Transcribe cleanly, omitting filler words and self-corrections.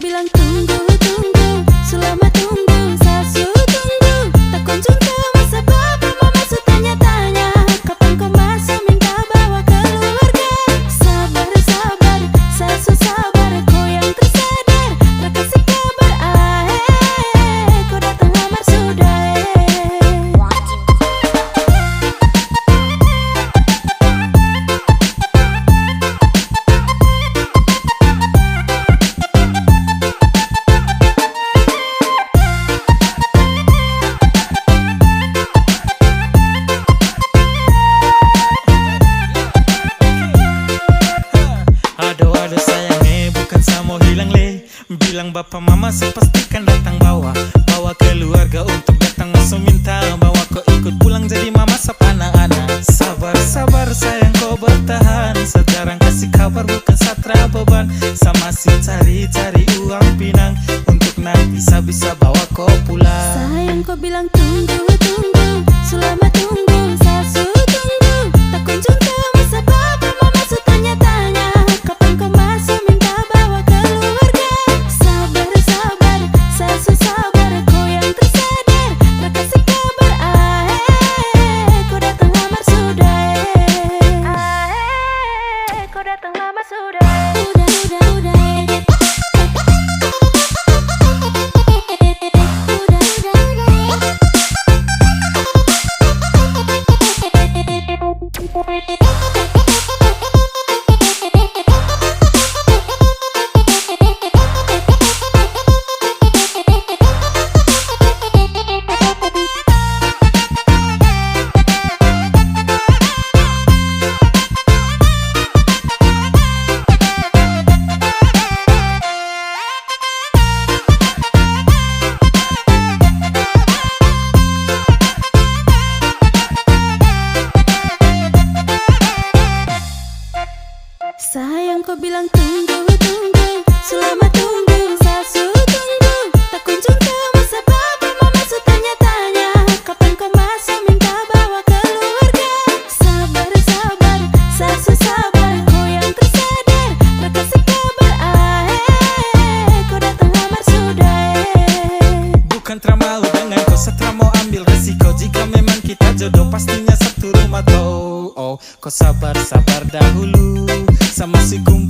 bilang tunggu, tunggu, selama tunggu, sasu tunggu, tak kunjung tahu sebab mama su tanya-tanya, kapan kau masuk minta bawa keluarga. Sabar, sabar, sasu sabar, kau yang tersadar, tak kasih kabar, kau datang lamar sudah. Aduh sayang bukan saya mau hilang le. Bilang bapak mama saya pastikan datang bawa keluarga untuk datang masuk minta bawa kau ikut pulang jadi mama sap anak-anak. Sabar sabar sayang kau bertahan, sejarang kasih kabar bukan satra beban. Sama si cari uang pinang untuk nanti bisa bawa kau pulang. Sayang kau bilang tunggu, tunggu, selama tunggu, sasu tunggu, tak kunjung tahu sebab mama su tanya-tanya, kapan kau masuk minta bawa keluarga. Sabar, sabar, sasu sabar, kau yang tersadar, tak kasih kabar, kau datang lamar sudah. Kau datang lamar sudah. Sayang kau bilang tunggu, tunggu, selama tunggu, sasu tunggu, tak kunjung tahu sebab mama su tanya-tanya, kapan kau masuk minta bawa keluarga. Sabar, sabar, sasu sabar, kau yang tersadar, tak kasih kabar, kau datang lamar sudah. Bukan termalu dengan kau setra mau ambil resiko. Jika memang kita jodoh pastinya satu rumah kau. Oh, kau sabar dahulu sama si kumpul